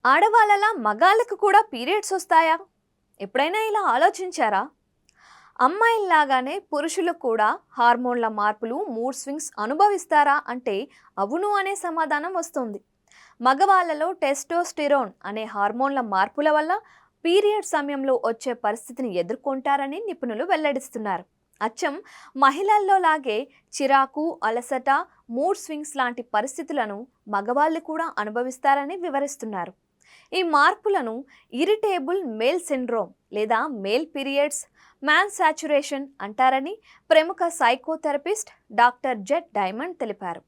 ఆడవాళ్ళలా మగాళ్ళకు కూడా పీరియడ్స్ వస్తాయా? ఎప్పుడైనా ఇలా ఆలోచించారా? అమ్మాయిల్లాగానే పురుషులు కూడా హార్మోన్ల మార్పులు, మూడ్ స్వింగ్స్ అనుభవిస్తారా అంటే అవును అనే సమాధానం వస్తుంది. మగవాళ్ళలో టెస్టోస్టిరోన్ అనే హార్మోన్ల మార్పుల వల్ల పీరియడ్ సమయంలో వచ్చే పరిస్థితిని ఎదుర్కొంటారని నిపుణులు వెల్లడిస్తున్నారు. అచ్చం మహిళల్లో లాగే చిరాకు, అలసట, మూడ్ స్వింగ్స్ లాంటి పరిస్థితులను మగవాళ్ళు కూడా అనుభవిస్తారని వివరిస్తున్నారు. ఈ మార్పులను ఇరిటేబుల్ మేల్ సిండ్రోమ్ లేదా మేల్ పీరియడ్స్ మ్యాన్ సాచురేషన్ అంటారని ప్రముఖ సైకోథెరపిస్ట్ డాక్టర్ జెడ్ డైమండ్ తెలిపారు.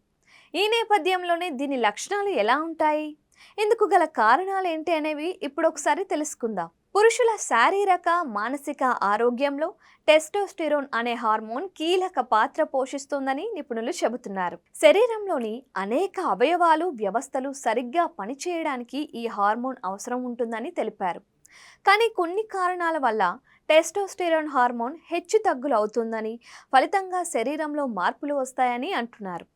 ఈ నేపథ్యంలోనే దీని లక్షణాలు ఎలా ఉంటాయి, ఇందుకు గల కారణాలు ఏంటి అనేవి ఇప్పుడు ఒకసారి తెలుసుకుందాం. పురుషుల శారీరక మానసిక ఆరోగ్యంలో టెస్టోస్టిరోన్ అనే హార్మోన్ కీలక పాత్ర పోషిస్తుందని నిపుణులు చెబుతున్నారు. శరీరంలోని అనేక అవయవాలు, వ్యవస్థలు సరిగ్గా పనిచేయడానికి ఈ హార్మోన్ అవసరం ఉంటుందని తెలిపారు. కానీ కొన్ని కారణాల వల్ల టెస్టోస్టిరోన్ హార్మోన్ హెచ్చు తగ్గులు అవుతుందని, ఫలితంగా శరీరంలో మార్పులు వస్తాయని అంటున్నారు.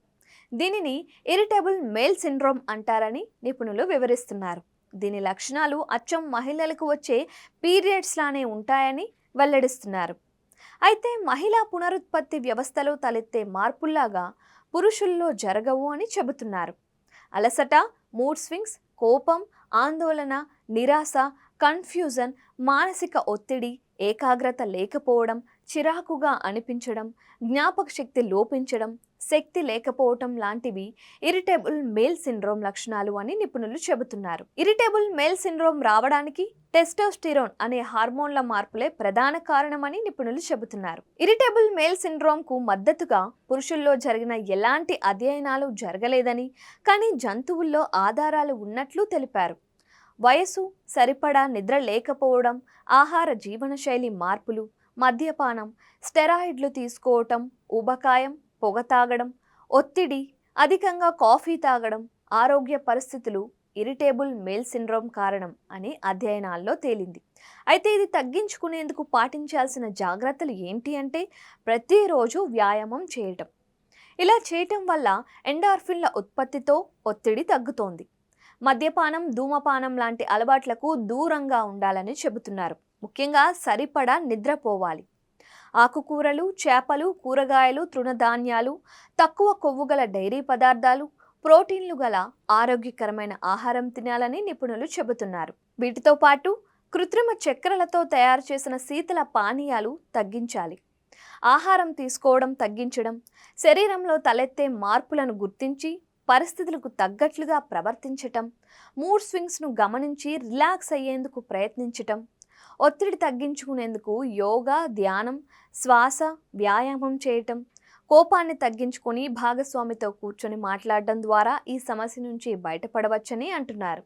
దీనిని ఇరిటబుల్ మేల్ సిండ్రోమ్ అంటారని నిపుణులు వివరిస్తున్నారు. దీని లక్షణాలు అచ్చం మహిళలకు వచ్చే పీరియడ్స్ లానే ఉంటాయని వెల్లడిస్తున్నారు. అయితే మహిళా పునరుత్పత్తి వ్యవస్థలో తలెత్తే మార్పుల్లాగా పురుషుల్లో జరగవు అని చెబుతున్నారు. అలసట, మూడ్ స్వింగ్స్, కోపం, ఆందోళన, నిరాశ, కన్ఫ్యూజన్, మానసిక ఒత్తిడి, ఏకాగ్రత లేకపోవడం, చిరాకుగా అనిపించడం, జ్ఞాపక శక్తి లోపించడం, శక్తి లేకపోవటం లాంటివి ఇరిటబుల్ మేల్ సిండ్రోమ్ లక్షణాలు అని నిపుణులు చెబుతున్నారు. ఇరిటబుల్ మేల్ సిండ్రోమ్ రావడానికి టెస్టోస్టిరోన్ అనే హార్మోన్ల మార్పులే ప్రధాన కారణమని నిపుణులు చెబుతున్నారు. ఇరిటబుల్ మేల్ సిండ్రోమ్ కు మద్దతుగా పురుషుల్లో జరిగిన ఎలాంటి అధ్యయనాలు జరగలేదని, కానీ జంతువుల్లో ఆధారాలు ఉన్నట్లు తెలిపారు. వయసు, సరిపడా నిద్ర లేకపోవడం, ఆహార జీవనశైలి మార్పులు, మద్యపానం, స్టెరాయిడ్లు తీసుకోవటం, ఊబకాయం, పొగ తాగడం, ఒత్తిడి, అధికంగా కాఫీ తాగడం, ఆరోగ్య పరిస్థితులు ఇరిటేబుల్ మేల్ సిండ్రోమ్ కారణం అని అధ్యయనాల్లో తేలింది. అయితే ఇది తగ్గించుకునేందుకు పాటించాల్సిన జాగ్రత్తలు ఏంటి అంటే ప్రతిరోజు వ్యాయామం చేయటం. ఇలా చేయటం వల్ల ఎండార్ఫిన్ల ఉత్పత్తితో ఒత్తిడి తగ్గుతోంది. మద్యపానం, ధూమపానం లాంటి అలవాట్లకు దూరంగా ఉండాలని చెబుతున్నారు. ముఖ్యంగా సరిపడా నిద్రపోవాలి. ఆకుకూరలు, చేపలు, కూరగాయలు, తృణధాన్యాలు, తక్కువ కొవ్వు గల డైరీ పదార్థాలు, ప్రోటీన్లు గల ఆరోగ్యకరమైన ఆహారం తినాలని నిపుణులు చెబుతున్నారు. వీటితో పాటు కృత్రిమ చక్కెరలతో తయారు చేసిన శీతల పానీయాలు తగ్గించాలి. ఆహారం తీసుకోవడం తగ్గించడం, శరీరంలో తలెత్తే మార్పులను గుర్తించి పరిస్థితులకు తగ్గట్లుగా ప్రవర్తించటం, మూడ్ స్వింగ్స్ను గమనించి రిలాక్స్ అయ్యేందుకు ప్రయత్నించటం, ఒత్తిడి తగ్గించుకునేందుకు యోగా, ధ్యానం, శ్వాస, వ్యాయామం చేయటం, కోపాన్ని తగ్గించుకొని భాగస్వామితో కూర్చొని మాట్లాడడం ద్వారా ఈ సమస్య నుంచి బయటపడవచ్చని అంటున్నారు.